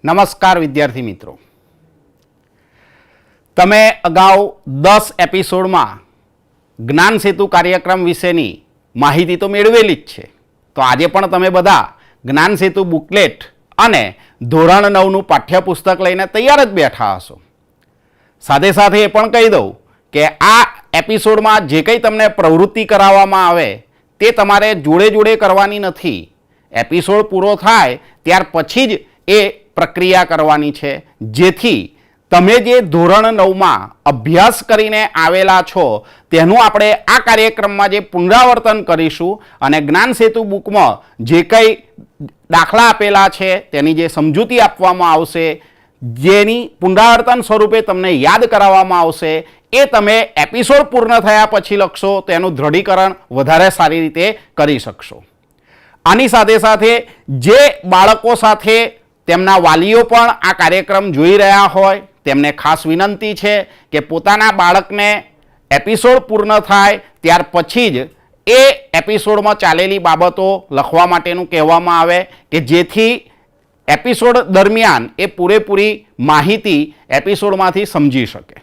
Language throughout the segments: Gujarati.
નમસ્કાર વિદ્યાર્થી મિત્રો, તમે અગાઉ 10 એપિસોડમાં જ્ઞાન સેતુ કાર્યક્રમ વિશેની માહિતી તો મેળવેલી જ છે. તો આજે પણ તમે બધા જ્ઞાન સેતુ બુકલેટ અને ધોરણ 9નું પાઠ્યપુસ્તક લઈને તૈયાર જ બેઠા હશો. સાથે સાથે એ પણ કહી દઉં કે આ એપિસોડમાં જે કંઈ તમને પ્રવૃત્તિ કરાવવામાં આવે તે તમારે જોડે જોડે કરવાની નથી. એપિસોડ પૂરો થાય ત્યાર પછી જ એ પ્રક્રિયા કરવાની છે, જેથી તમે જે ધોરણ 9માં અભ્યાસ કરીને આવેલા છો તેનું આપણે આ કાર્યક્રમમાં જે પુનરાવર્તન કરીશું અને જ્ઞાન સેતુ બુકમાં જે કંઈ દાખલા આપેલા છે તેની જે સમજૂતી આપવામાં આવશે, જેની પુનરાવર્તન સ્વરૂપે તમને યાદ કરાવવામાં આવશે, એ તમે એપિસોડ પૂર્ણ થયા પછી લખશો તો એનું દૃઢીકરણ વધારે સારી રીતે કરી શકશો. આની સાથે સાથે જે બાળકો સાથે તેમના વાલીઓ પણ આ કાર્યક્રમ જોઈ રહ્યા હોય તેમને ખાસ વિનંતી છે કે પોતાના બાળકને એપિસોડ પૂર્ણ થાય ત્યાર પછી જ એ એપિસોડમાં ચાલેલી બાબતો લખવા માટેનું કહેવામાં આવે કે જેથી એપિસોડ દરમિયાન એ પૂરેપૂરી માહિતી એપિસોડમાંથી સમજી શકે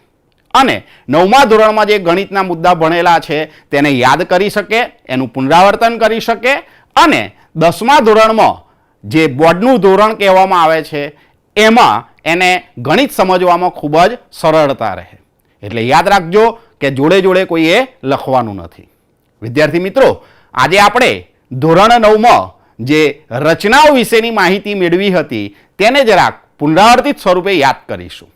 અને 9મા ધોરણમાં જે ગણિતના મુદ્દા ભણેલા છે તેને યાદ કરી શકે, એનું પુનરાવર્તન કરી શકે અને 10મા ધોરણમાં જે બોર્ડનું ધોરણ કહેવામાં આવે છે એમાં એને ગણિત સમજવામાં ખૂબ જ સરળતા રહે. એટલે યાદ રાખજો કે જોડે જોડે કોઈએ લખવાનું નથી. વિદ્યાર્થી મિત્રો, આજે આપણે ધોરણ 9માં જે રચનાઓ વિશેની માહિતી મેળવી હતી તેને જરાક પુનરાવર્તિત સ્વરૂપે યાદ કરીશું.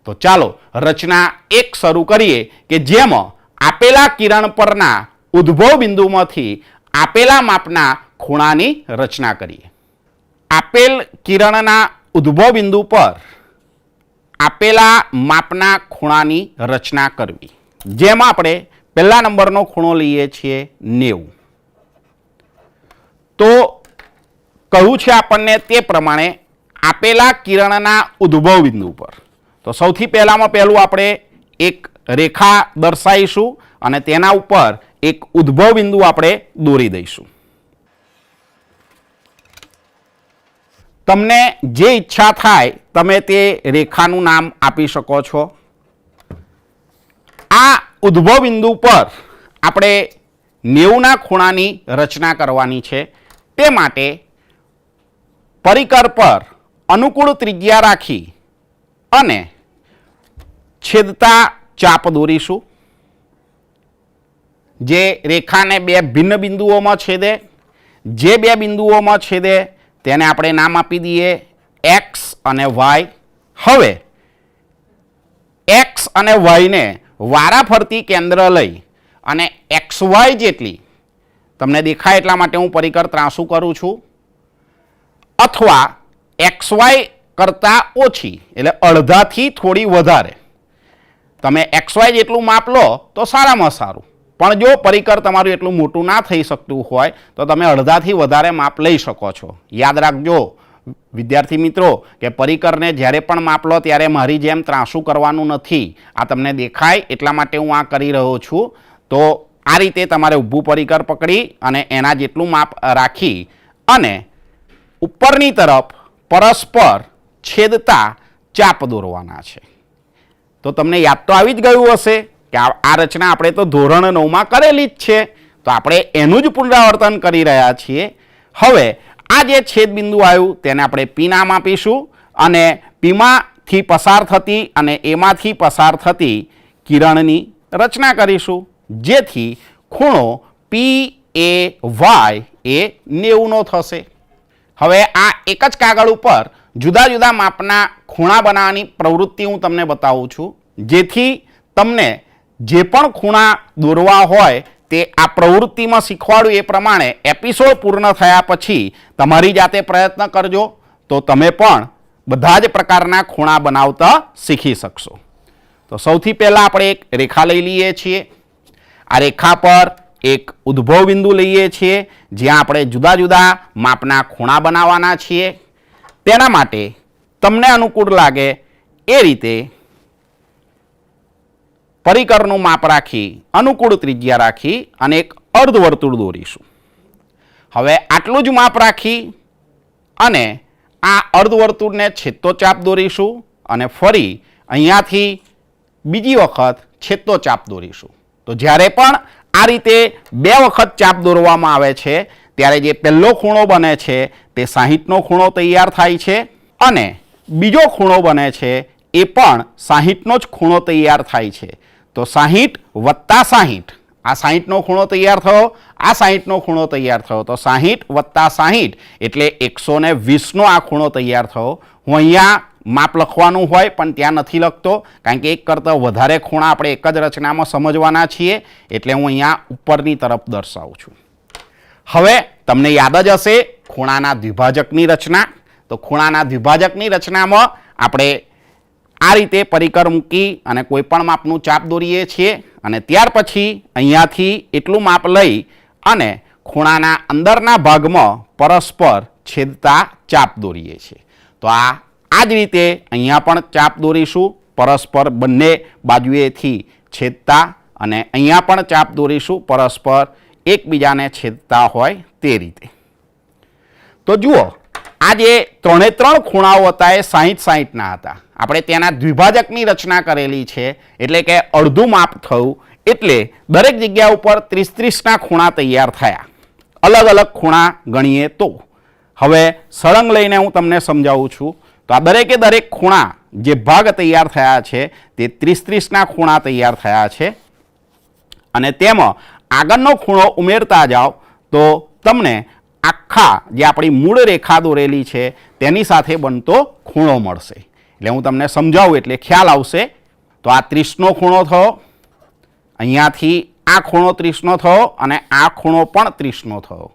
તો ચાલો રચના 1 શરૂ કરીએ કે જેમાં આપેલા કિરણ પરના ઉદ્ભવ બિંદુમાંથી આપેલા માપના ખૂણાની રચના કરીએ. આપેલ કિરણના ઉદ્ભવ બિંદુ પર આપેલા માપના ખૂણાની રચના કરવી. જેમાં આપણે પહેલા નંબરનો ખૂણો લઈએ છીએ 90. તો કહ્યું છે આપણને તે પ્રમાણે આપેલા કિરણના ઉદ્ભવ બિંદુ પર. તો સૌથી પહેલામાં પહેલું આપણે એક રેખા દર્શાવીશું અને તેના ઉપર એક ઉદ્ભવ બિંદુ આપણે દોરી દઈશું. તમને જે ઈચ્છા થાય તમે તે રેખાનું નામ આપી શકો છો. આ ઉદ્ભવ બિંદુ પર આપણે 90ના ખૂણાની રચના કરવાની છે. તે માટે પરિકર પર અનુકૂળ ત્રિજ્યા રાખી અને છેદતા ચાપ દોરીશું. જે રેખાને બે ભિન્ન બિંદુઓમાં છેદે, જે બે બિંદુઓમાં છેદે તેને આપણે નામ આપી દઈએ x અને y. હવે x અને y ને વારાફરતી કેન્દ્ર લઈ અને xy જેટલી, તમને દેખાય એટલા માટે હું પરિકર ત્રાંસુ કરું છું, અથવા xy કરતાં ઓછી એટલે અડધાથી થોડી વધારે તમે xy જેટલું માપ લો તો સારામાં સારું. પણ જો પરિકર તમારું એટલું મોટું ના થઈ શકતું હોય તો તમે અડધાથી વધારે માપ લઈ શકો છો. યાદ રાખજો વિદ્યાર્થી મિત્રો કે પરિકરને જ્યારે પણ માપ લો ત્યારે મારી જેમ ત્રાંસુ કરવાનું નથી. આ તમને દેખાય એટલા માટે હું આ કરી રહ્યો છું. તો આ રીતે તમારે ઊભું પરિકર પકડી અને એના જેટલું માપ રાખી અને ઉપરની તરફ પરસ્પર છેદતા ચાપ દોરવાના છે. તો તમને યાદ તો આવી જ ગયું હશે કે આ રચના આપણે તો ધોરણ 9માં કરેલી જ છે. તો આપણે એનું જ પુનરાવર્તન કરી રહ્યા છીએ. હવે આ જે છેદ બિંદુ આવ્યું તેને આપણે પી નામ આપીશું અને પીમાંથી પસાર થતી અને એમાંથી પસાર થતી કિરણની રચના કરીશું, જેથી ખૂણો PAY એ 90નો થશે. હવે આ એક જ કાગળ ઉપર જુદા જુદા માપના ખૂણા બનાવવાની પ્રવૃત્તિ હું તમને બતાવું છું, જેથી તમને જે પણ ખૂણા દોરવા હોય તે આ પ્રવૃત્તિમાં શીખવાડું એ પ્રમાણે એપિસોડ પૂર્ણ થયા પછી તમારી જાતે પ્રયત્ન કરજો તો તમે પણ બધા જ પ્રકારના ખૂણા બનાવતા શીખી શકશો. તો સૌથી પહેલાં આપણે એક રેખા લઈ લઈએ છીએ. આ રેખા પર એક ઉદ્ભવ બિંદુ લઈએ છીએ જ્યાં આપણે જુદા જુદા માપના ખૂણા બનાવવાના છીએ. તેના માટે તમને અનુકૂળ લાગે એ રીતે પરિકરનું માપ રાખી અનુકૂળ ત્રિજ્યા રાખી અને એક અર્ધવર્તુળ દોરીશું. હવે આટલું જ માપ રાખી અને આ અર્ધવર્તુળને છેદતો ચાપ દોરીશું અને ફરી અહીંયાથી બીજી વખત છેદતો ચાપ દોરીશું. તો જ્યારે પણ આ રીતે બે વખત ચાપ દોરવામાં આવે છે ત્યારે જે પહેલો ખૂણો બને છે તે 60નો ખૂણો તૈયાર થાય છે અને બીજો ખૂણો બને છે એ પણ 60નો જ ખૂણો તૈયાર થાય છે. તો 60 વત્તા 60, આ 60નો ખૂણો તૈયાર થયો, આ 60નો ખૂણો તૈયાર થયો, તો 60 વત્તા 60 એટલે 120નો આ ખૂણો તૈયાર થયો. હું અહીંયા માપ લખવાનું હોય પણ ત્યાં નથી લખતો કારણ કે એક કરતાં વધારે ખૂણા આપણે એક જ રચનામાં સમજવાના છીએ એટલે હું અહીંયા ઉપરની તરફ દર્શાવું છું. હવે તમને યાદ જ હશે ખૂણાના દ્વિભાજકની રચના. તો ખૂણાના દ્વિભાજકની રચનામાં આપણે આ રીતે પરિકર મૂકી અને કોઈ પણ માપનું ચાપ દોરીએ છીએ અને ત્યાર પછી અહીંયાથી એટલું માપ લઈ અને ખૂણાના અંદરના ભાગમાં પરસ્પર છેદતા ચાપ દોરીએ છીએ. તો આ જ રીતે અહીંયા પણ ચાપ દોરીશું પરસ્પર બંને બાજુએથી છેદતા અને અહીંયા પણ ચાપ દોરીશું પરસ્પર એકબીજાને છેદતા હોય તે રીતે. તો જુઓ આ જે 3 ખૂણાઓ હતા એ 60-60ના હતા. આપણે તેના દ્વિભાજકની રચના કરેલી છે એટલે કે અડધું માપ થયું એટલે દરેક જગ્યા ઉપર 30-30ના ખૂણા તૈયાર થયા. અલગ અલગ ખૂણા ગણીએ તો હવે સળંગ લઈને હું તમને સમજાવું છું. તો આ દરેકે દરેક ખૂણા જે ભાગ તૈયાર થયા છે તે 30-30ના ખૂણા તૈયાર થયા છે અને તેમાં આગળનો ખૂણો ઉમેરતા જાઓ તો તમને આખા જે આપણી મૂળ રેખા દોરેલી છે તેની સાથે બનતો ખૂણો મળશે. એટલે હું તમને સમજાવું એટલે ખ્યાલ આવશે. તો આ 30નો ખૂણો થયો, અહીંયાથી આ ખૂણો 30નો થયો અને આ ખૂણો પણ 30નો થયો.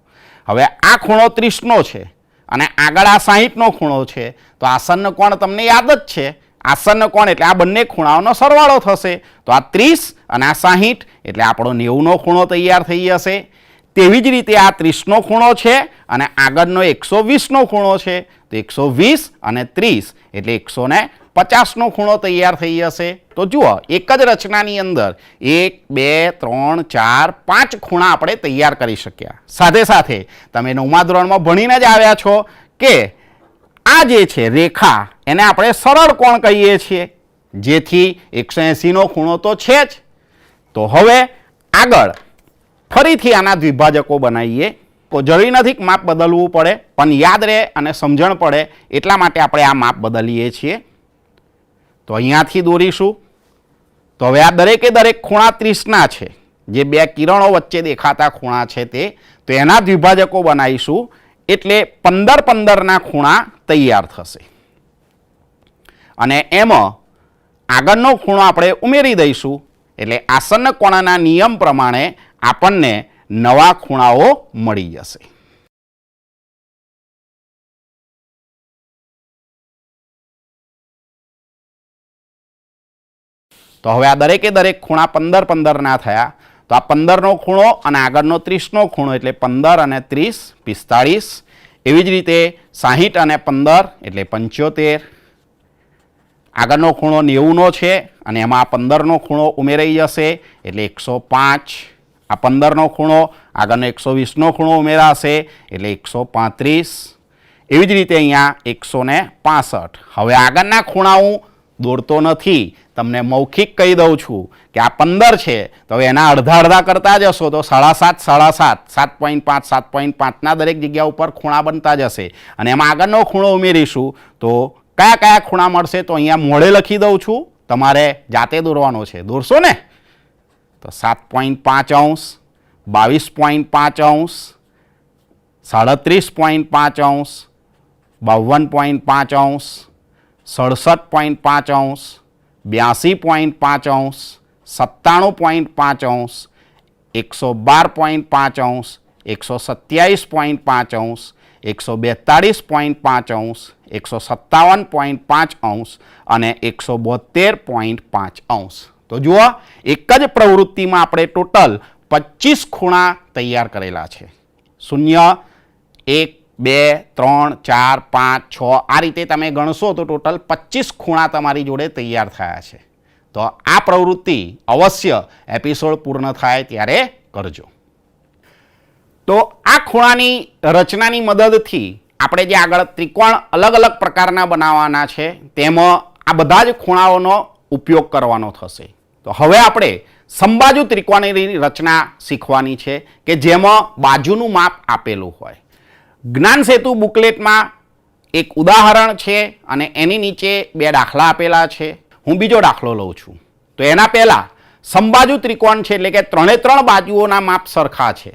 હવે આ ખૂણો 30નો છે અને આગળ આ 60નો ખૂણો છે. તો આસન્ન કોણ તમને યાદ જ છે. આસન્ન કોણ એટલે આ બંને ખૂણાઓનો સરવાળો થશે. તો આ 30 અને આ 60 એટલે આપણો 90નો ખૂણો તૈયાર થઈ જશે. તેવી જ રીતે આ 30નો ખૂણો છે અને આગળનો 120નો ખૂણો છે. તો 120 અને 30 એટલે 150નો ખૂણો તૈયાર થઈ જશે. તો જુઓ એક જ રચનાની અંદર 1, 2, 3, 4, 5 ખૂણા આપણે તૈયાર કરી શક્યા. સાથે સાથે તમે 9મા ધોરણમાં ભણીને જ આવ્યા છો કે આ જે છે રેખા એને આપણે સરળ કોણ કહીએ છીએ જેથી 180નો ખૂણો તો છે જ. તો હવે આગળ ફરીથી આના દ્વિભાજકો બનાવીએ. તો જરૂરી નથી માપ બદલવું પડે પણ યાદ રહે અને સમજણ પડે એટલા માટે આપણે આ માપ બદલીએ છીએ. તો અહીંયાથી દોરીશું. તો હવે આ દરેકે દરેક ખૂણા 30ના છે જે બે કિરણો વચ્ચે દેખાતા ખૂણા છે તે. તો એના દ્વિભાજકો બનાવીશું એટલે 15-15ના ખૂણા તૈયાર થશે અને એમાં આગળનો ખૂણો આપણે ઉમેરી દઈશું એટલે આસન્ન કોણના નિયમ પ્રમાણે આપણને નવા ખૂણાઓ મળી જશે. તો હવે આ દરેકે દરેક ખૂણા 15-15ના થયા. તો આ 15નો ખૂણો અને આગળનો 30નો ખૂણો એટલે 15 અને 30 45. એવી જ રીતે 60 અને 15 એટલે 75. આગળનો ખૂણો 90નો છે અને એમાં 15નો ખૂણો ઉમેરાઈ જશે એટલે 105. આ 15નો ખૂણો આગળનો 120નો ખૂણો ઉમેરાશે એટલે 135. એવી જ રીતે અહીંયા 165. હવે આગળના ખૂણા હું દોરતો નથી, તમને મૌખિક કહી દઉં છું કે આ 15 છે તો એના અડધા કરતા જશો તો 7.5 7.5ના દરેક જગ્યા ઉપર ખૂણા બનતા જશે અને એમાં આગળનો ખૂણો ઉમેરીશું તો કયા કયા ખૂણા મળશે તો અહીંયા મોઢે લખી દઉં છું, તમારે જાતે દોરવાનો છે. દોરશો ને? તો 7.5 22.5 37.5 52.5 67.5 82.5 97.5 112.5 127.5 142.5 157.5 અને 172.5. તો જુઓ એક જ પ્રવૃત્તિમાં આપણે ટોટલ 25 ખૂણા તૈયાર કરેલા છે. 0 1 2 3 4 5 6 આ રીતે તમે ગણશો તો ટોટલ 25 ખૂણા તમારી જોડે તૈયાર થયા છે. તો આ પ્રવૃત્તિ અવશ્ય એપિસોડ પૂર્ણ થાય ત્યારે કરજો. તો આ ખૂણાની રચનાની મદદથી આપણે જે આગળ ત્રિકોણ અલગ અલગ પ્રકારના બનાવવાના છે તેમાં આ બધા જ ખૂણાઓનો ઉપયોગ કરવાનો થશે. તો હવે આપણે સમબાજુ ત્રિકોણની રચના શીખવાની છે કે જેમાં બાજુનું માપ આપેલું હોય. જ્ઞાન સેતુ બુકલેટમાં એક ઉદાહરણ છે અને એની નીચે 2 દાખલા આપેલા છે. હું બીજો દાખલો લઉં છું. તો એના પહેલાં સમબાજુ ત્રિકોણ છે એટલે કે 3 બાજુઓના માપ સરખા છે.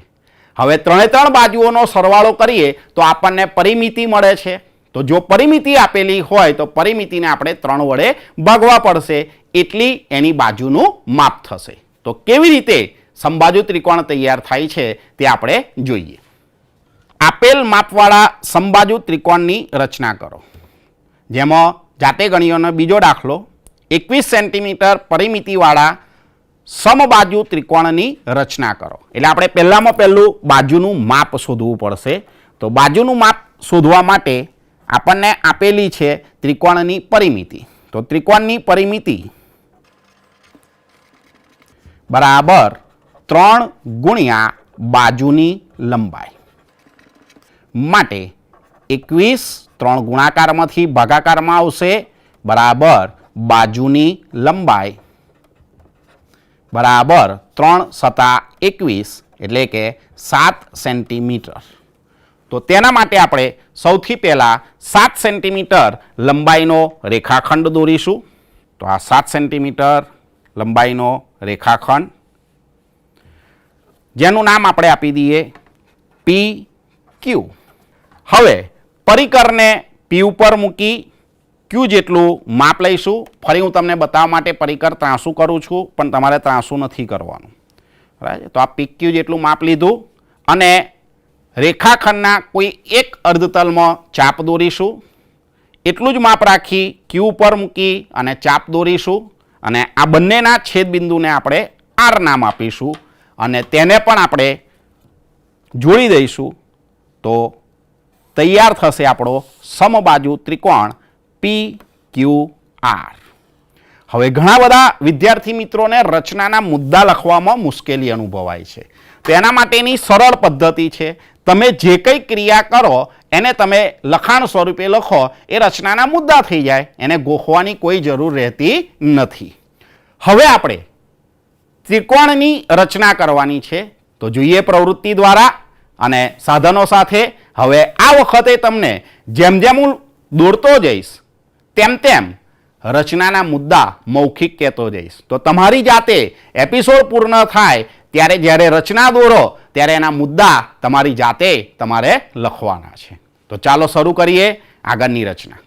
હવે 3 બાજુઓનો સરવાળો કરીએ તો આપણને પરિમિતિ મળે છે. તો જો પરિમિતિ આપેલી હોય તો પરિમિતિને આપણે 3 વડે ભાગવા પડશે એટલી એની બાજુનું માપ થશે. તો કેવી રીતે સમબાજુ ત્રિકોણ તૈયાર થાય છે તે આપણે જોઈએ. આપેલ માપવાળા સમબાજુ ત્રિકોણની રચના કરો. જેમાં જાતે ગણીઓનો બીજો દાખલો 21 સેન્ટીમીટર પરિમિતિવાળા સમબાજુ ત્રિકોણની રચના કરો. એટલે આપણે પહેલામાં પહેલું બાજુનું માપ શોધવું પડશે. તો બાજુનું માપ શોધવા માટે આપણને આપેલી છે ત્રિકોણની પરિમિતિ. તો ત્રિકોણની પરિમિતિ બરાબર 3 ગુણ્યા બાજુની લંબાઈ. માટે 21 3 ગુણાકારમાંથી ભાગાકારમાં આવશે બરાબર બાજુની લંબાઈ બરાબર 3 × 21 એટલે કે 7 સેન્ટીમીટર. તો તેના માટે આપણે સૌથી પહેલાં 7 સેન્ટીમીટર લંબાઈનો રેખાખંડ દોરીશું. તો આ 7 સેન્ટીમીટર લંબાઈનો રેખાખંડ જેનું નામ આપણે આપી દઈએ PQ. હવે પરિકરને P ઉપર મૂકી Q જેટલું માપ લઈશું. ફરી હું તમને બતાવવા માટે પરિકર ત્રાંસું કરું છું પણ તમારે ત્રાંસું નથી કરવાનું. બરાબર. તો આ PQ જેટલું માપ લીધું અને રેખાખંડના કોઈ એક અર્ધતલમાં ચાપ દોરીશું. એટલું જ માપ રાખી Q ઉપર મૂકી અને ચાપ દોરીશું અને આ બંનેના છેદબિંદુને આપણે R નામ આપીશું અને તેને પણ આપણે જોડી દઈશું. તો તૈયાર થશે આપણો સમબાજુ ત્રિકોણ PQR. હવે ઘણા બધા વિદ્યાર્થી મિત્રોને રચનાના મુદ્દા લખવામાં મુશ્કેલી અનુભવાય છે. તો એના માટેની સરળ પદ્ધતિ છે. તમે જે કંઈ ક્રિયા કરો એને તમે લખાણ સ્વરૂપે લખો એ રચનાના મુદ્દા થઈ જાય. એને ગોખવાની કોઈ જરૂર રહેતી નથી. હવે આપણે ત્રિકોણની રચના કરવાની છે. તો જોઈએ પ્રવૃત્તિ દ્વારા અને સાધનો સાથે. હવે આ વખતે તમને જેમ જેમ હું દોરતો જઈશ તેમ તેમ રચનાના મુદ્દા મૌખિક કહેતો જઈશ. તો તમારી જાતે એપિસોડ પૂર્ણ થાય ત્યારે જ્યારે રચના દોરો ત્યારે એના મુદ્દા તમારી જાતે તમારે લખવાના છે. તો ચાલો શરૂ કરીએ આગળની રચના.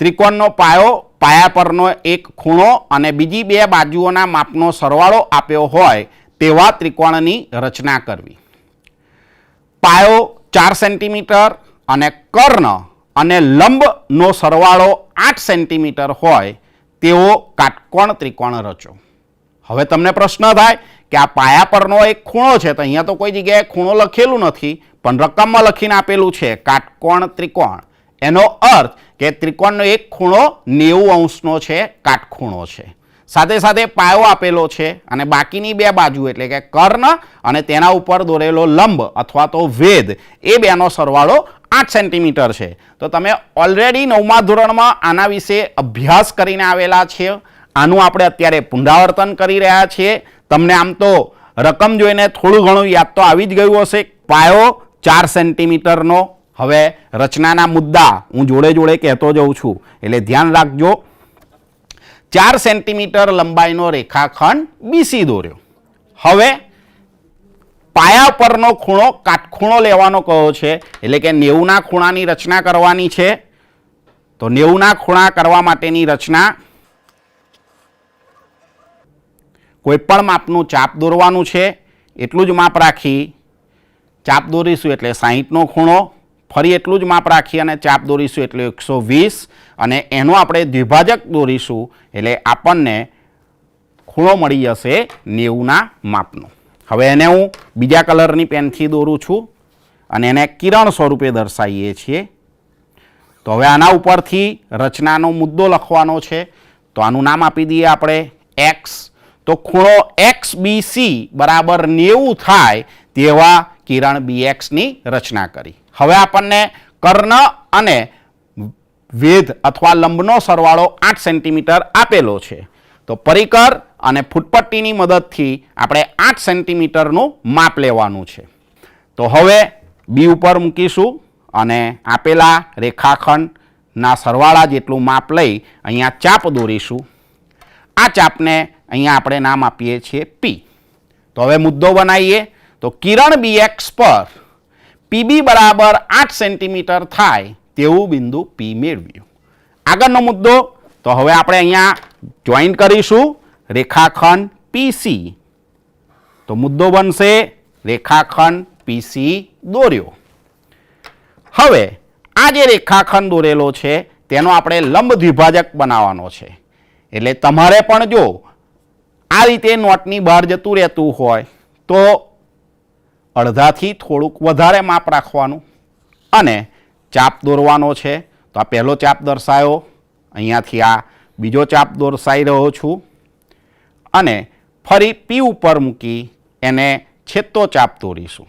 ત્રિકોણનો પાયો, પાયા પરનો એક ખૂણો અને બીજી 2 બાજુઓના માપનો સરવાળો આપ્યો હોય તેવા ત્રિકોણની રચના કરવી. પાયો 4 સેન્ટીમીટર અને કર્ણ અને લંબનો સરવાળો 8 સેન્ટીમીટર હોય તેવો કાટકોણ ત્રિકોણ રચો. હવે તમને પ્રશ્ન થાય કે આ પાયા પરનો એક ખૂણો છે. તો અહીંયા તો કોઈ જગ્યાએ ખૂણો લખેલું નથી પણ રકમમાં લખીને આપેલું છે કાટકોણ ત્રિકોણ. એનો અર્થ કે ત્રિકોણનો એક ખૂણો 90 અંશનો છે, કાટખૂણો છે. સાથે સાથે પાયો આપેલો છે અને બાકીની 2 બાજુ એટલે કે કર્ણ અને તેના ઉપર દોરેલો લંબ અથવા તો વેધ એ બેનો સરવાળો 8 સેન્ટીમીટર છે. તો તમે ઓલરેડી 9મા ધોરણમાં આના વિશે અભ્યાસ કરીને આવેલા છે. આનું આપણે અત્યારે પુનરાવર્તન કરી રહ્યા છીએ. તમને આમ તો રકમ જોઈને થોડું ઘણું યાદ તો આવી જ ગયું હશે. પાયો 4 સેન્ટીમીટરનો. હવે રચનાના મુદ્દા હું જોડે જોડે કહેતો જઉં છું એટલે ધ્યાન રાખજો. 4 સેન્ટીમીટર લંબાઈનો રેખાખંડ BC દોર્યો. હવે પાયા પરનો ખૂણો કાટખૂણો લેવાનો કહ્યો છે એટલે કે 90ના ખૂણાની રચના કરવાની છે. તો 90ના ખૂણા કરવા માટેની રચના કોઈ પણ માપનું ચાપ દોરવાનું છે. એટલું જ માપ રાખી ચાપ દોરીશું એટલે 60નો ખૂણો. ફરી એટલું જ માપ રાખી અને ચાપ દોરીશું એટલે 120 અને એનો આપણે દ્વિભાજક દોરીશું એટલે આપણને ખૂણો મળી જશે 90ના માપનો. હવે એને હું બીજા કલરની પેનથી દોરું છું અને એને કિરણ સ્વરૂપે દર્શાવીએ છીએ. તો હવે આના ઉપરથી રચનાનો મુદ્દો લખવાનો છે. તો આનું નામ આપી દઈએ આપણે X. તો ખૂણો XBC બરાબર 90 થાય તેવા કિરણ BX ની રચના કરી. હવે આપણને કર્ણ અને વેધ અથવા લંબનો સરવાળો 8 સેન્ટીમીટર આપેલો છે. તો પરિકર અને ફૂટપટ્ટીની મદદથી આપણે 8 સેન્ટીમીટરનું માપ લેવાનું છે. તો હવે બી ઉપર મૂકીશું અને આપેલા રેખાખંડના સરવાળા જેટલું માપ લઈ અહીંયા ચાપ દોરીશું. આ ચાપને અહીંયા આપણે નામ આપીએ છીએ પી. તો હવે મુદ્દો બનાવીએ. તો કિરણ BX પર PB બરાબર 8 સેન્ટીમીટર થાય તેવું બિંદુ P મેળવ્યું. આગળનો મુદ્દો, તો હવે આપણે અહીંયા જોઈન્ટ કરીશું રેખાખંડ PC. તો મુદ્દો બનશે રેખાખંડ PC દોર્યો. હવે આ જે રેખાખંડ દોરેલો છે તેનો આપણે લંબ દ્વિભાજક બનાવવાનો છે. એટલે તમારે પણ જો આ રીતે નોટની બહાર જતું રહેતું હોય તો અડધાથી થોડુંક વધારે માપ રાખવાનું અને ચાપ દોરવાનો છે. તો આ પહેલો ચાપ દર્શાયો, અહીંયાથી આ બીજો ચાપ દર્શાવી રહ્યો છું અને ફરી P ઉપર મૂકી એને છેદતો ચાપ દોરીશું.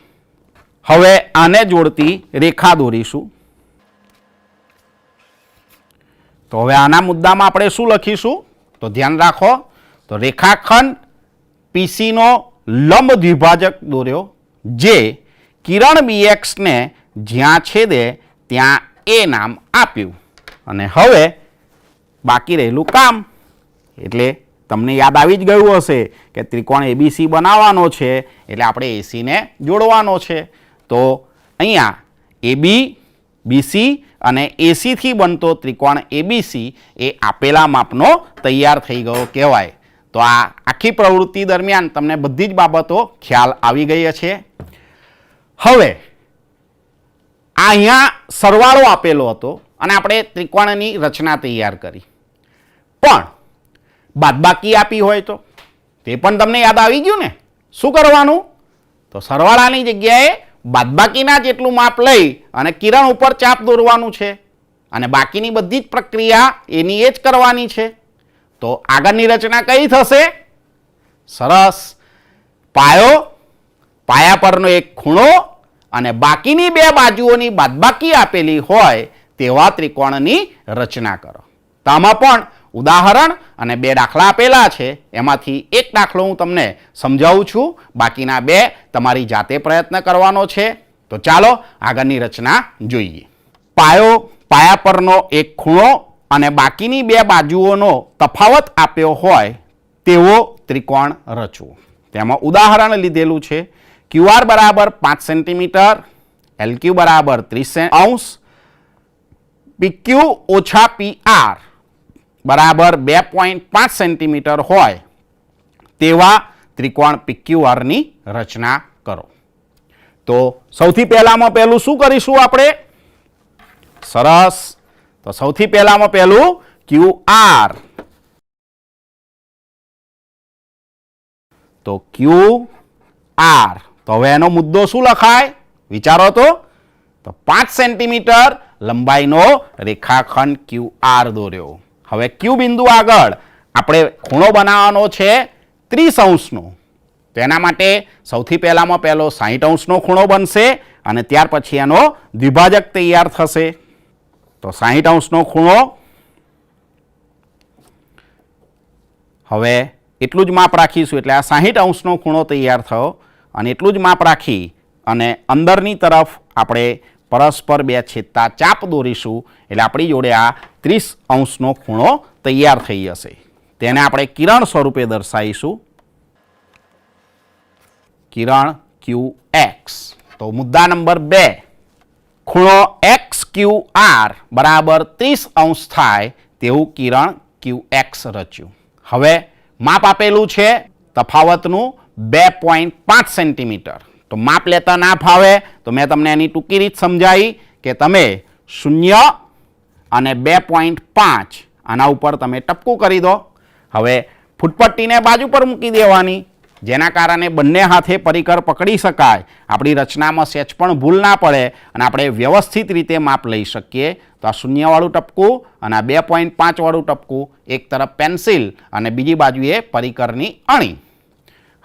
હવે આને જોડતી રેખા દોરીશું. તો હવે આના મુદ્દામાં આપણે શું લખીશું? તો ધ્યાન રાખો. તો રેખાખંડ PC નો લંબ દ્વિભાજક દોર્યો જે કિરણ BX ને જ્યાં છેદે ત્યાં એ નામ આપ્યું. અને હવે બાકી રહેલું કામ, એટલે તમને યાદ આવી જ ગયું હશે કે ત્રિકોણ ABC બનાવવાનો છે એટલે આપણે AC ને જોડવાનો છે. તો અહીંયા AB, BC અને AC થી બનતો ત્રિકોણ ABC એ આપેલા માપનો તૈયાર થઈ ગયો કહેવાય. તો આ આખી પ્રવૃત્તિ દરમિયાન તમને બધી જ બાબતો ખ્યાલ આવી ગઈ છે. હવે અહીંયા સરવાળો આપેલો હતો અને આપણે ત્રિકોણની રચના તૈયાર કરી, પણ બાદબાકી આપી હોય તો તે પણ તમને યાદ આવી ગયું ને. શું કરવાનું? તો સરવાળાની જગ્યાએ બાદબાકીના જેટલું માપ લઈ અને કિરણ ઉપર ચાપ દોરવાનું છે અને બાકીની બધી જ પ્રક્રિયા એની એ જ કરવાની છે. તો આગળની રચના કઈ થશે? સરસ. પાયો, પાયા પરનો એક ખૂણો અને બાકીની બે બાજુઓની બાદબાકી આપેલી હોય તેવા ત્રિકોણની રચના કરો. તો આમાં પણ ઉદાહરણ અને 2 દાખલા આપેલા છે. એમાંથી એક દાખલો હું તમને સમજાવું છું, બાકીના 2 તમારી જાતે પ્રયત્ન કરવાનો છે. તો ચાલો આગળની રચના જોઈએ. પાયો, પાયા પરનો એક ખૂણો અને બાકીની 2 બાજુઓનો તફાવત આપ્યો હોય તેવો ત્રિકોણ રચવો. તેમાં ઉદાહરણ લીધેલું છે QR બરાબર 5 સેન્ટીમીટર, LQ બરાબર 30°, PQ ઓછા PR બરાબર 2.5 સેન્ટીમીટર હોય તેવા ત્રિકોણ PQR ની રચના કરો. તો સૌથી પહેલામાં પહેલું શું કરીશું આપણે? સરસ. તો સૌથી પહેલામાં પહેલું QR. તો QR. તો હવે એનો મુદ્દો શું લખાય? વિચારો તો. 5 સેન્ટીમીટર લંબાઈનો રેખાખંડ QR દોર્યો. હવે Q બિંદુ આગળ આપણે ખૂણો બનાવવાનો છે 30°નો. તેના માટે સૌથી પહેલામાં પહેલો 60°નો ખૂણો બનશે અને ત્યાર પછી એનો દ્વિભાજક તૈયાર થશે. તો 60°નો ખૂણો. હવે એટલું જ માપ રાખીશું એટલે આ 60°નો ખૂણો તૈયાર થયો અને એટલું જ માપ રાખી અને અંદરની તરફ આપણે પરસ્પર 2 છેદતા ચાપ દોરીશું એટલે આપણી જોડે આ 30°નો ખૂણો તૈયાર થઈ જશે. તેને આપણે કિરણ સ્વરૂપે દર્શાવીશું. કિરણ QX. તો મુદ્દા નંબર 2, ખૂણો XQR બરાબર 30° થાય તેવું કિરણ QX રચ્યું. હવે માપ આપેલું છે તફાવતનું 2.5 સેન્ટીમીટર. તો માપ લેતા ના ફાવે તો મેં તમને એની ટૂંકી રીત સમજાવી કે તમે 0 અને 2.5 આના ઉપર તમે ટપકું કરી દો. હવે ફૂટપટ્ટીને બાજુ પર મૂકી દેવાની, જેના કારણે બંને હાથે પરિકર પકડી શકાય, આપણી રચનામાં સહેજ પણ ભૂલ ના પડે અને આપણે વ્યવસ્થિત રીતે માપ લઈ શકીએ. તો આ 0 વાળું ટપકું અને આ 2.5 વાળું ટપકું એક તરફ પેન્સિલ અને બીજી બાજુએ પરિકરની અણી.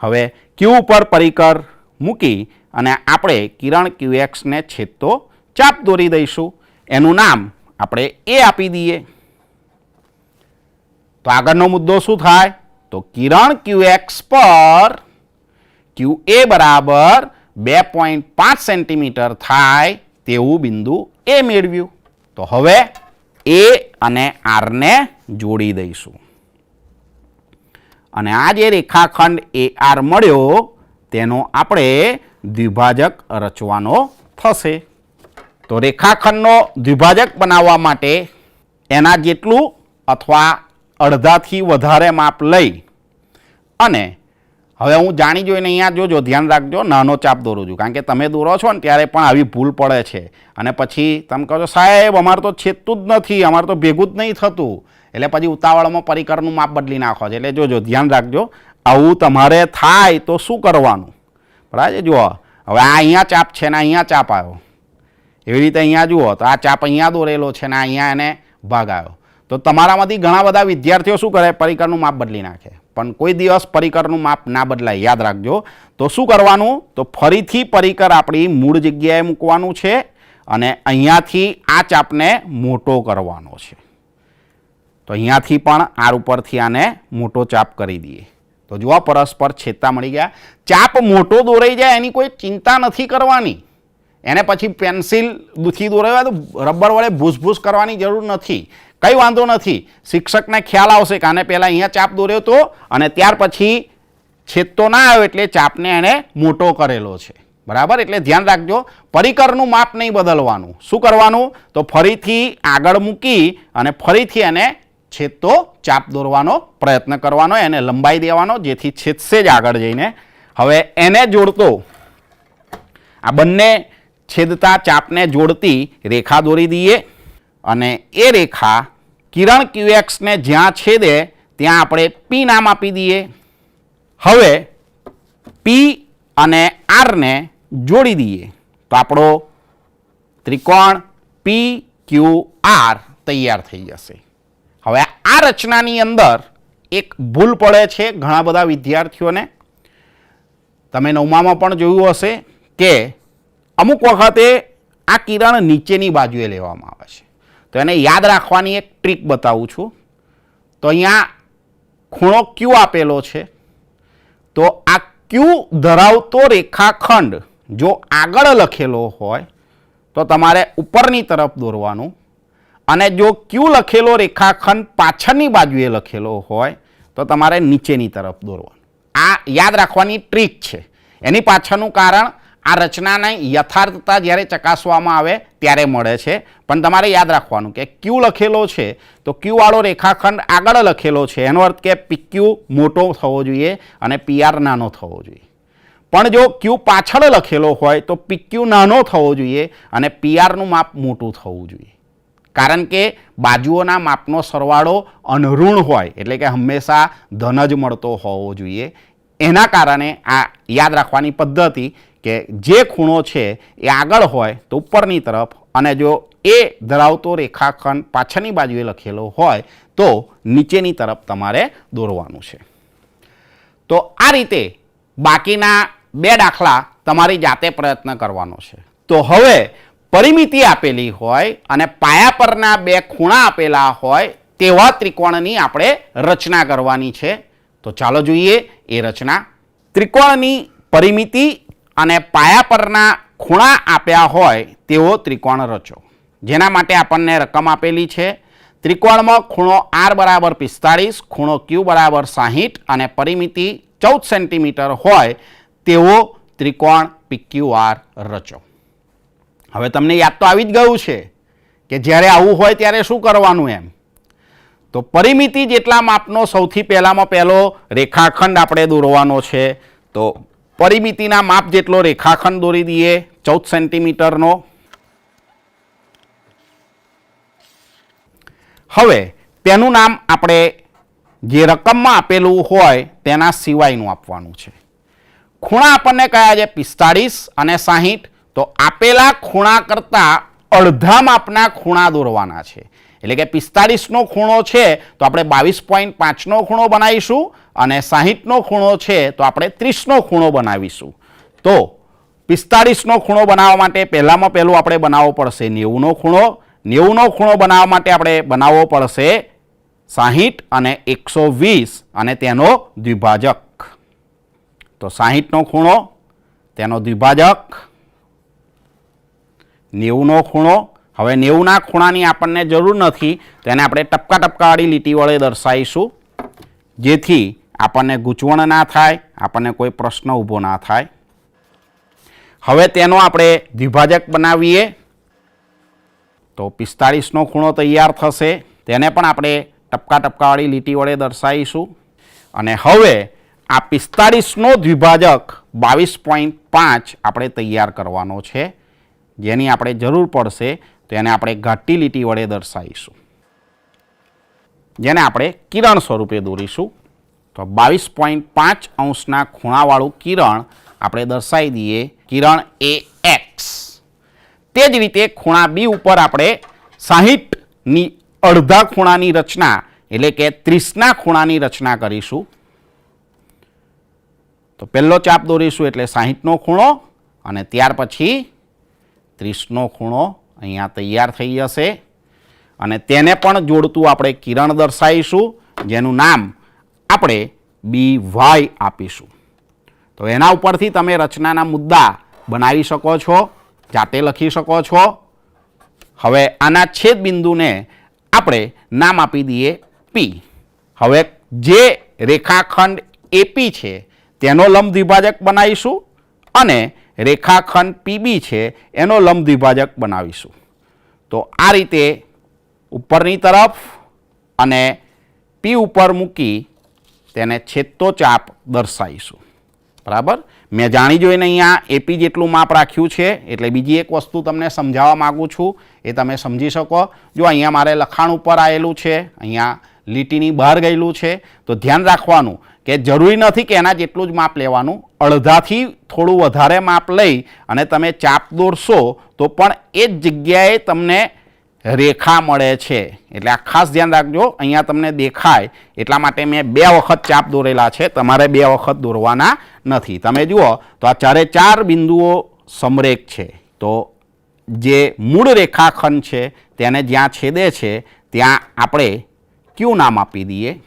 હવે Q ઉપર પરિકર મૂકી અને આપણે કિરણ QX ને છેદતો ચાપ દોરી દઈશું. એનું નામ આપણે એ આપી દઈએ. તો આગળનો મુદ્દો શું થાય? તો કિરણ QX પર QA બરાબર 2.5 સેન્ટીમીટર થાય તેવું બિંદુ એ મેળવ્યું. તો હવે એ અને આરને જોડી દઈશું અને આ જે રેખાખંડ AR મળ્યો તેનો આપણે દ્વિભાજક રચવાનો થશે. તો રેખાખંડનો દ્વિભાજક બનાવવા માટે એના જેટલું અથવા અડધાથી વધારે માપ લઈ અને હવે હું જાણી જોઈને અહીંયા જોજો, ધ્યાન રાખજો, નાનો ચાપ દોરું છું, કારણ કે તમે દોરો છો ને ત્યારે પણ આવી ભૂલ પડે છે અને પછી તમે કહો છો સાહેબ અમારે તો છેદતું જ નથી, અમારે તો ભેગું જ નહીં થતું, એટલે પછી ઉતાવળમાં પરિકરનું માપ બદલી નાખો છો. એટલે જોજો, ધ્યાન રાખજો, આવું તમારે થાય તો શું કરવાનું? બરાબર? જુઓ, હવે આ અહીંયા ચાપ છે ને અહીંયા ચાપ આવ્યો, એવી રીતે અહીંયા જુઓ તો આ ચાપ અહીંયા દોરેલો છે ને અહીંયા એને ભાગ આવ્યો. તો તમારામાંથી ઘણા બધા વિદ્યાર્થીઓ શું કરે? પરિકરનું માપ બદલી નાખે. પણ કોઈ દિવસ પરિકરનું માપ ના બદલાય, યાદ રાખજો. તો શું કરવાનું? તો ફરીથી પરિકર આપણી મૂળ જગ્યાએ મૂકવાનું છે અને અહીંયાથી આ ચાપને મોટો કરવાનો છે. તો અહીંયાથી પણ આર ઉપરથી આને મોટો ચાપ કરી દઈએ. તો જુઓ, પરસ્પર છેદતા મળી ગયા. ચાપ મોટો દોરાઈ જાય એની કોઈ ચિંતા નથી કરવાની. એને પછી પેન્સિલથી દોરાવ્યા તો રબર વડે ભૂસભૂસ કરવાની જરૂર નથી. કંઈ વાંધો નથી. શિક્ષકને ખ્યાલ આવશે કે આને પહેલાં અહીંયા ચાપ દોર્યો હતો અને ત્યાર પછી છેદતો ના આવ્યો એટલે ચાપને એણે મોટો કરેલો છે. બરાબર? એટલે ધ્યાન રાખજો, પરિકરનું માપ નહીં બદલવાનું. શું કરવાનું? તો ફરીથી આગળ મૂકી અને ફરીથી એને છેદતો ચાપ દોરવાનો પ્રયત્ન કરવાનો, એને લંબાઈ દેવાનો જેથી છેદશે જ આગળ જઈને. હવે એને જોડતો આ બંને છેદતા ચાપને જોડતી રેખા દોરી દઈએ અને એ રેખા કિરણ QX ને જ્યાં છેદે ત્યાં આપણે P નામ આપી દઈએ. હવે P અને R ને જોડી દઈએ તો આપણો ત્રિકોણ PQR તૈયાર થઈ જશે. હવે આ રચનાની અંદર એક ભૂલ પડે છે ઘણા બધા વિદ્યાર્થીઓને. તમે 9મામાં પણ જોયું હશે કે અમુક વખતે આ કિરણ નીચેની બાજુએ લેવામાં આવે છે. તો એને યાદ રાખવાની એક ટ્રીક બતાવું છું. તો અહીંયા ખૂણો Q આપેલો છે. તો આ Q ધરાવતો રેખાખંડ જો આગળ લખેલો હોય તો તમારે ઉપરની તરફ દોરવાનું અને જો Q લખેલો રેખાખંડ પાછળની બાજુએ લખેલો હોય તો તમારે નીચેની તરફ દોરવાનું. આ યાદ રાખવાની ટ્રીક છે. એની પાછળનું કારણ આ રચનાની યથાર્થતા જ્યારે ચકાસવામાં આવે ત્યારે મળે છે. પણ તમારે યાદ રાખવાનું કે Q લખેલો છે તો Q વાળો રેખાખંડ આગળ લખેલો છે, એનો અર્થ કે PQ મોટો થવો જોઈએ અને PR નાનો થવો જોઈએ. પણ જો Q પાછળ લખેલો હોય તો PQ નાનો થવો જોઈએ અને PRનું માપ મોટું થવું જોઈએ. કારણ કે બાજુઓના માપનો સરવાળો અનઋણ હોય એટલે કે હંમેશા ધન જ મળતો હોવો જોઈએ. એના કારણે આ યાદ રાખવાની પદ્ધતિ કે જે ખૂણો છે એ આગળ હોય તો ઉપરની તરફ અને જો એ ધરાવતો રેખાખંડ પાછળની બાજુએ લખેલો હોય તો નીચેની તરફ તમારે દોરવાનું છે. તો આ રીતે બાકીના 2 દાખલા તમારી જાતે પ્રયત્ન કરવાનો છે. તો હવે પરિમિતિ આપેલી હોય અને પાયા પરના 2 ખૂણા આપેલા હોય તેવા ત્રિકોણની આપણે રચના કરવાની છે. તો ચાલો જોઈએ એ રચના. ત્રિકોણની પરિમિતિ અને પાયા પરના ખૂણા આપ્યા હોય તેવો ત્રિકોણ રચો. જેના માટે આપણને રકમ આપેલી છે. ત્રિકોણમાં ખૂણો R બરાબર 45, ખૂણો Q બરાબર 60 અને પરિમિતિ 14 સેન્ટીમીટર હોય તેવો ત્રિકોણ PQR રચો. હવે તમને યાદ તો આવી જ ગયું છે કે જ્યારે આવું હોય ત્યારે શું કરવાનું એમ. તો પરિમિતિ જેટલા માપનો સૌથી પહેલામાં પહેલો રેખાખંડ આપણે દોરવાનો છે. તો પરિમિતિના માપ જેટલો રેખાખંડ દોરી દઈએ 14 સેન્ટીમીટરનો. હવે તેનું નામ આપણે જે રકમમાં આપેલું હોય તેના સિવાયનું આપવાનું છે. ખૂણા આપણને કયા છે? 45 અને 60. તો આપેલા ખૂણા કરતાં અડધા માપના ખૂણા દોરવાના છે. એટલે કે 45નો ખૂણો છે તો આપણે 22.5નો ખૂણો બનાવીશું અને 60નો ખૂણો છે તો આપણે 30નો ખૂણો બનાવીશું. તો 45નો ખૂણો બનાવવા માટે પહેલામાં પહેલું આપણે બનાવવો પડશે 90નો ખૂણો. 90નો ખૂણો બનાવવા માટે આપણે બનાવવો પડશે 60 અને 120 અને તેનો દ્વિભાજક. તો 60નો ખૂણો, તેનો દ્વિભાજક, 90નો ખૂણો. હવે 90ના ખૂણાની આપણને જરૂર નથી, તો એને આપણે ટપકા ટપકાવાળી લીટી વડે દર્શાવીશું, જેથી આપણને ગૂંચવણ ના થાય, આપણને કોઈ પ્રશ્ન ઊભો ના થાય. હવે તેનો આપણે દ્વિભાજક બનાવીએ તો 45નો ખૂણો તૈયાર થશે. તેને પણ આપણે ટપકા ટપકાવાળી લીટી વડે દર્શાવીશું. અને હવે આ 45નો દ્વિભાજક 22.5 આપણે તૈયાર કરવાનો છે, જેની આપણે જરૂર પડશે. તો એને આપણે ઘાટી લીટી વડે દર્શાવીશું, જેને આપણે કિરણ સ્વરૂપે દોરીશું. તો 22.5 અંશના ખૂણાવાળું કિરણ આપણે દર્શાવી દઈએ, કિરણ AX. તે જ રીતે ખૂણા બી ઉપર આપણે 60ની અડધા ખૂણાની રચના એટલે કે 30ના ખૂણાની રચના કરીશું. તો પહેલો ચાપ દોરીશું એટલે 60નો ખૂણો અને ત્યાર પછી 30નો ખૂણો અહીંયા તૈયાર થઈ જશે. અને તેને પણ જોડતું આપણે કિરણ દર્શાવીશું, જેનું નામ આપણે BY આપીશું. તો એના ઉપરથી તમે રચનાના મુદ્દા બનાવી શકો છો, જાતે લખી શકો છો. હવે આના છેદ બિંદુને આપણે નામ આપી દઈએ P. હવે જે રેખાખંડ AP છે તેનો લંબ દ્વિભાજક બનાવીશું અને રેખાખંડ PB છે એનો લંબ દ્વિભાજક બનાવીશું. તો આ રીતે ઉપરની તરફ અને P ઉપર મૂકી તેને છેદતો ચાપ દર્શાવીશું. બરાબર. મેં જાણી જોઈને અહીંયા AP જેટલું માપ રાખ્યું છે, એટલે બીજી એક વસ્તુ તમને સમજાવવા માગું છું, એ તમે સમજી શકો. જો અહીંયા મારે લખાણ ઉપર આવેલું છે, અહીંયા લીટીની બહાર ગયેલું છે, તો ધ્યાન રાખવાનું કે જરૂરી નથી કે એના જેટલું જ માપ લેવાનું. અડધાથી થોડું વધારે માપ લઈ અને તમે ચાપ દોરશો તો પણ એ જ જગ્યાએ તમને રેખા મળે છે. એટલે આ ખાસ ધ્યાન રાખજો. અહીંયા તમને દેખાય એટલા માટે મેં 2 વખત ચાપ દોરેલા છે, તમારે 2 વખત દોરવાના નથી. તમે જુઓ તો આ 4 બિંદુઓ સમરેખ છે. તો જે મૂળ રેખાખંડ છે તેને જ્યાં છેદે છે ત્યાં આપણે Q નામ આપી દઈએ.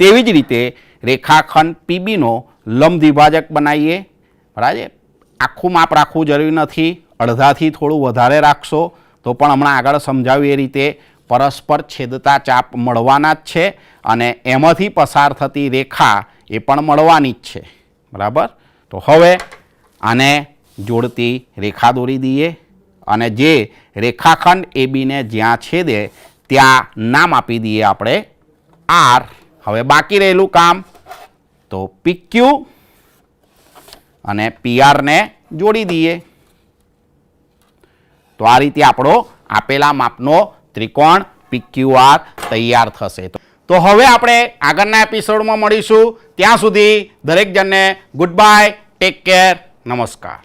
તેવી જ રીતે રેખાખંડ PBનો લંબ દ્વિભાજક બનાવીએ. બરાબર. આખું માપ રાખવું જરૂરી નથી, અડધાથી થોડું વધારે રાખશો તો પણ હમણાં આગળ સમજાવ્યું એ રીતે પરસ્પર છેદતા ચાપ મળવાના જ છે અને એમાંથી પસાર થતી રેખા એ પણ મળવાની જ છે. બરાબર. તો હવે આને જોડતી રેખા દોરી દઈએ અને જે રેખાખંડ ABને જ્યાં છેદે ત્યાં નામ આપી દઈએ આપણે R. હવે બાકી રહેલું કામ તો PQ અને PRને જોડી દઈએ. તો આ રીતે આપણો આપેલા માપનો ત્રિકોણ PQR તૈયાર થશે. તો હવે આપણે આગળના એપિસોડમાં મળીશું. ત્યાં સુધી દરેક જણને ગુડ બાય, ટેક કેર, નમસ્કાર.